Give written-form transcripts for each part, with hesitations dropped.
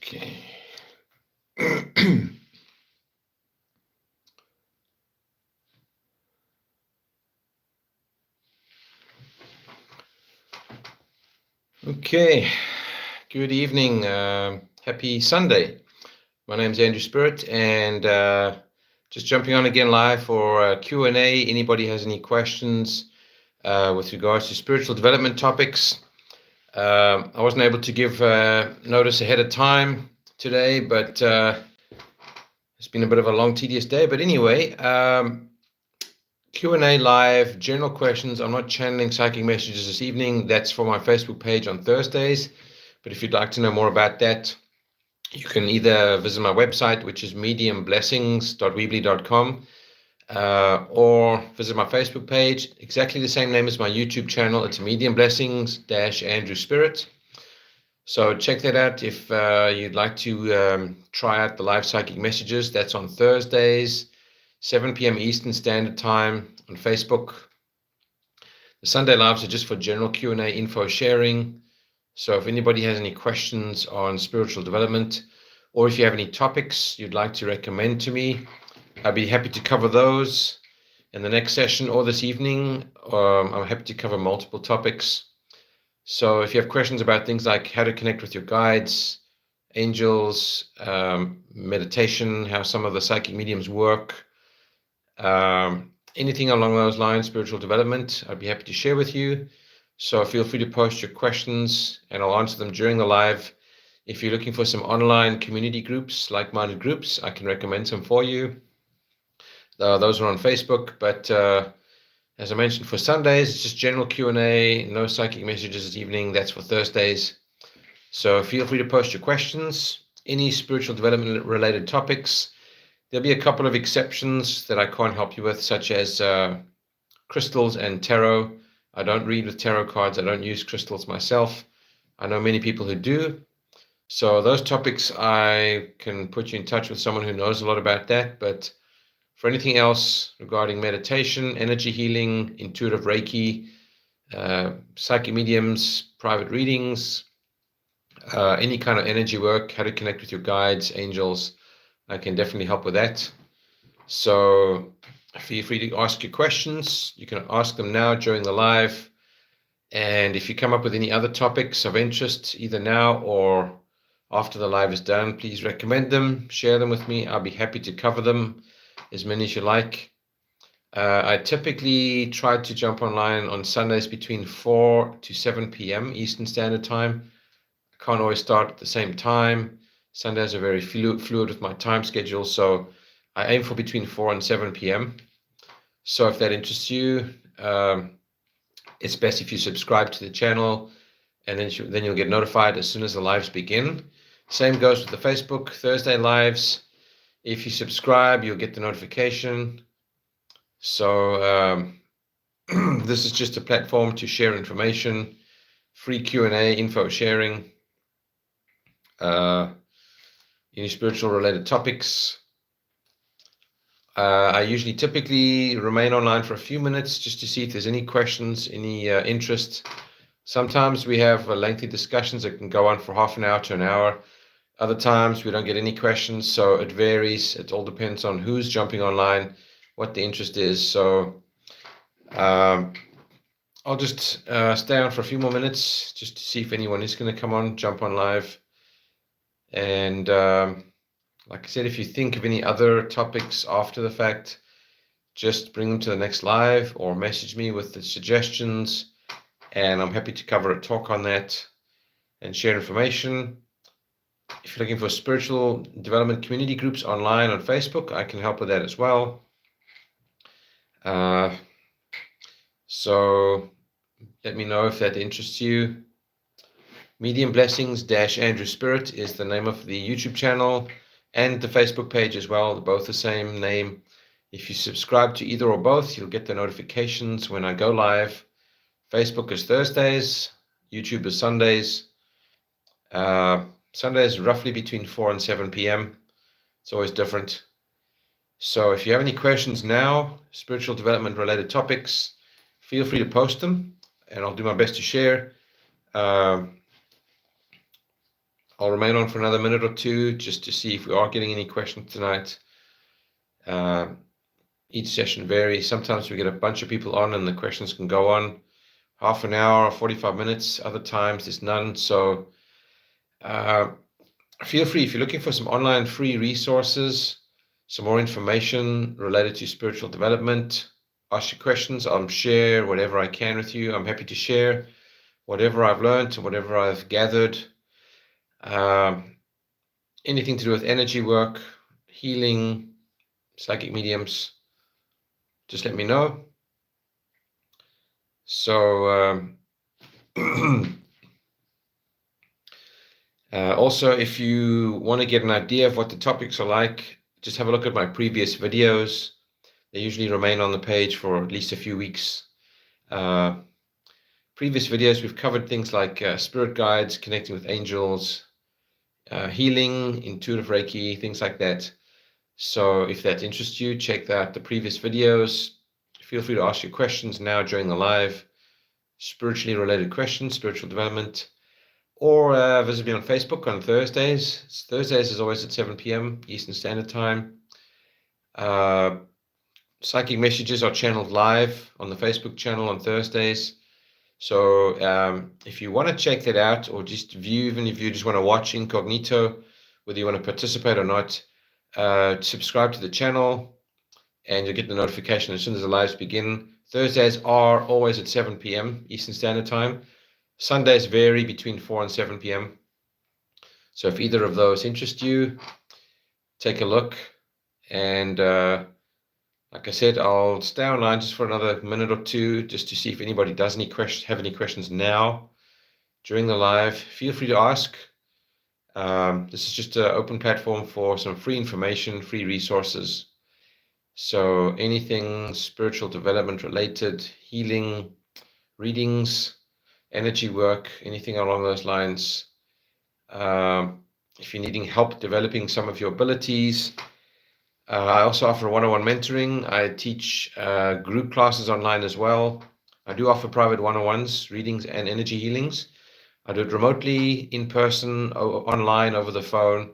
Okay. Okay. Good evening. Happy Sunday. My name is Andrew Spirit, and just jumping on again live for Q&A. Anybody has any questions with regards to spiritual development topics? I wasn't able to give notice ahead of time today, but it's been a bit of a long, tedious day. But anyway, Q&A live, general questions. I'm not channeling psychic messages this evening. That's for my Facebook page on Thursdays. But if you'd like to know more about that, you can either visit my website, which is mediumblessings.weebly.com, or visit my Facebook page, exactly the same name as my YouTube channel. It's Medium Blessings Andrew Spirit. So check that out if you'd like to try out the live psychic messages. That's on Thursdays, 7 p.m. Eastern Standard Time on Facebook. The Sunday lives are just for general Q&A, info sharing. So if anybody has any questions on spiritual development, or if you have any topics you'd like to recommend to me, I'd be happy to cover those in the next session or this evening. I'm happy to cover multiple topics. So if you have questions about things like how to connect with your guides, angels, meditation, how some of the psychic mediums work, anything along those lines, spiritual development, I'd be happy to share with you. So feel free to post your questions and I'll answer them during the live. If you're looking for some online community groups, like-minded groups, I can recommend some for you. Those are on Facebook, but as I mentioned, for Sundays, it's just general Q&A, no psychic messages this evening. That's for Thursdays. So feel free to post your questions, any spiritual development related topics. There'll be a couple of exceptions that I can't help you with, such as crystals and tarot. I don't read with tarot cards. I don't use crystals myself. I know many people who do. So those topics, I can put you in touch with someone who knows a lot about that. But for anything else regarding meditation, energy healing, intuitive Reiki, psychic mediums, private readings, any kind of energy work, how to connect with your guides, angels, I can definitely help with that. So feel free to ask your questions. You can ask them now during the live. And if you come up with any other topics of interest, either now or after the live is done, please recommend them, share them with me. I'll be happy to cover them, as many as you like. I typically try to jump online on Sundays between 4 to 7 p.m. Eastern Standard Time. I can't always start at the same time. Sundays are very fluid with my time schedule, so I aim for between 4 and 7 p.m. So if that interests you, it's best if you subscribe to the channel, and then you'll get notified as soon as the lives begin. Same goes with the Facebook Thursday lives. If you subscribe, you'll get the notification. So this is just a platform to share information, free Q&A, info sharing, any spiritual related topics. I usually typically remain online for a few minutes just to see if there's any questions, any interest. Sometimes we have lengthy discussions that can go on for half an hour to an hour. Other times we don't get any questions, so it varies. It all depends on who's jumping online, what the interest is. So I'll just stay on for a few more minutes just to see if anyone is going to come on, jump on live. And like I said, if you think of any other topics after the fact, just bring them to the next live or message me with the suggestions, and I'm happy to cover a talk on that and share information. If you're looking for spiritual development community groups online on Facebook, I can help with that as well. So let me know if that interests you. Medium Blessings Andrew Spirit is the name of the YouTube channel and the Facebook page as well, both the same name. If you subscribe to either or both, you'll get the notifications when I go live. Facebook is Thursdays, YouTube is Sundays. Sundays roughly between 4 and 7 p.m. It's always different. So if you have any questions now, spiritual development related topics, feel free to post them and I'll do my best to share. I'll remain on for another minute or two just to see if we are getting any questions tonight. Each session varies. Sometimes we get a bunch of people on and the questions can go on half an hour or 45 minutes. Other times there's none. So feel free, if you're looking for some online free resources, some more information related to spiritual development, ask your questions. I'll share whatever I can with you. I'm happy to share whatever I've learned and whatever I've gathered. Anything to do with energy work, healing, psychic mediums, just let me know. So also, if you want to get an idea of what the topics are like, just have a look at my previous videos. They usually remain on the page for at least a few weeks. Previous videos, we've covered things like spirit guides, connecting with angels, healing, intuitive Reiki, things like that. So if that interests you, check out the previous videos. Feel free to ask your questions now during the live, spiritually related questions, spiritual development, or visit me on Facebook on Thursdays. Thursdays is always at 7 p.m. Eastern Standard Time. Psychic messages are channeled live on the Facebook channel on Thursdays. So if you want to check that out, or just view, even if you just want to watch incognito, whether you want to participate or not, subscribe to the channel and you'll get the notification as soon as the lives begin. Thursdays are always at 7 p.m. Eastern Standard Time. Sundays vary between 4 and 7 p.m. So if either of those interest you, take a look. And like I said, I'll stay online just for another minute or two, just to see if anybody does have any questions now during the live. Feel free to ask. This is just an open platform for some free information, free resources. So anything spiritual development related, healing, readings, energy work, anything along those lines. If you're needing help developing some of your abilities, I also offer one-on-one mentoring. I teach group classes online as well. I do offer private one-on-ones, readings, and energy healings. I do it remotely, in person, online, over the phone.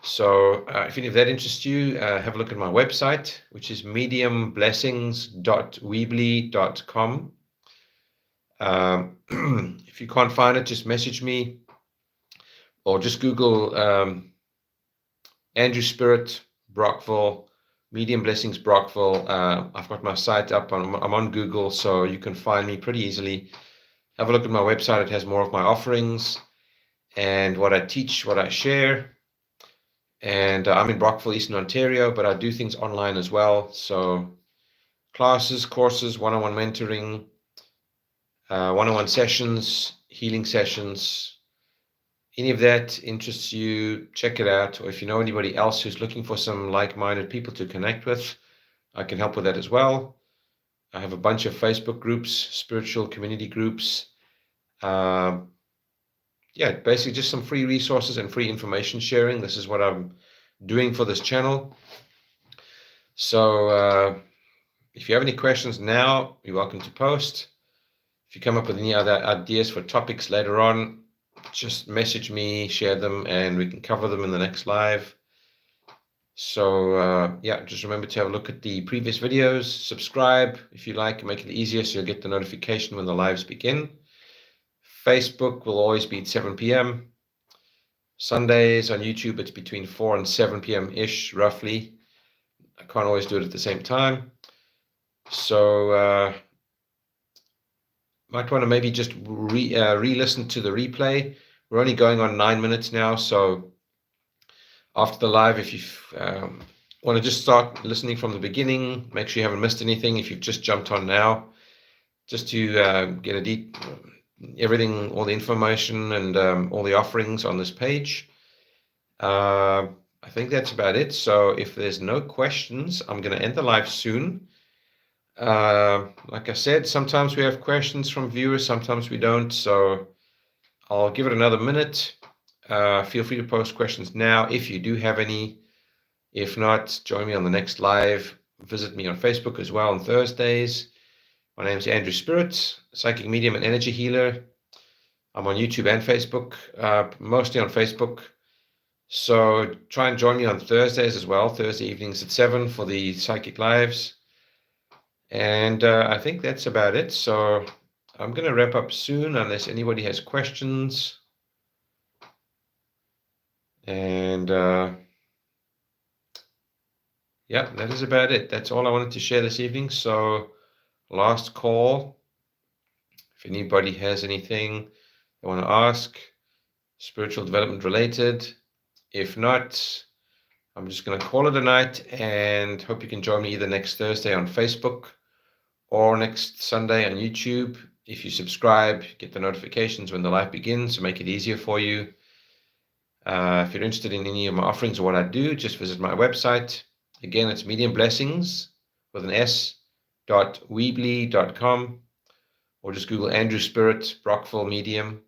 So if any of that interests you, have a look at my website, which is mediumblessings.weebly.com. If you can't find it, just message me, or just Google Andrew Spirit Brockville, Medium Blessings Brockville. I've got my site up. I'm on Google, so you can find me pretty easily. Have a look at my website. It has more of my offerings and what I teach, what I share. And I'm in Brockville, Eastern Ontario, but I do things online as well. So classes, courses, one-on-one mentoring, one-on-one sessions, healing sessions. Any of that interests you, check it out. Or if you know anybody else who's looking for some like-minded people to connect with, I can help with that as well. I have a bunch of Facebook groups, spiritual community groups. Yeah, basically just some free resources and free information sharing. This is what I'm doing for this channel. So if you have any questions now, you're welcome to post. If you come up with any other ideas for topics later on, just message me, share them, and we can cover them in the next live. So yeah, just remember to have a look at the previous videos, subscribe if you like, make it easier so you'll get the notification when the lives begin. Facebook will always be at 7 p.m. Sundays on YouTube, it's between 4 and 7 p.m.-ish, roughly. I can't always do it at the same time. So might want to maybe just re-listen to the replay. We're only going on 9 minutes now, so after the live, if you want to just start listening from the beginning, make sure you haven't missed anything. If you've just jumped on now, just to get everything, all the information and all the offerings on this page. I think that's about it. So if there's no questions, I'm going to end the live soon. Like I said, sometimes we have questions from viewers, sometimes we don't. So I'll give it another minute. Feel free to post questions now if you do have any. If not, join me on the next live. Visit me on Facebook as well on Thursdays. My name is Andrew Spirit, psychic medium and energy healer. I'm on YouTube and Facebook, mostly on Facebook. So try and join me on Thursdays as well, Thursday evenings at 7 for the Psychic Lives. And I think that's about it. So I'm going to wrap up soon unless anybody has questions. And yeah, that is about it. That's all I wanted to share this evening. So last call. If anybody has anything they want to ask, spiritual development related. If not, I'm just going to call it a night and hope you can join me either next Thursday on Facebook or next Sunday on YouTube. If you subscribe, get the notifications when the live begins to make it easier for you. If you're interested in any of my offerings or what I do, just visit my website. Again, it's Mediumblessings with an s.weebly.com, or just Google Andrew Spirit, Brockville Medium,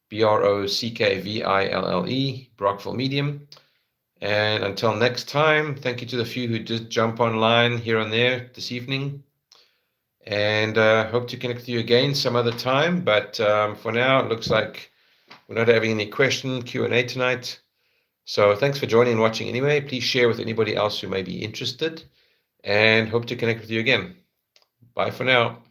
Brockville, Brockville Medium. And until next time, thank you to the few who did jump online here and there this evening. And hope to connect with you again some other time. But for now, it looks like we're not having any Q&A tonight. So thanks for joining and watching anyway. Please share with anybody else who may be interested. And hope to connect with you again. Bye for now.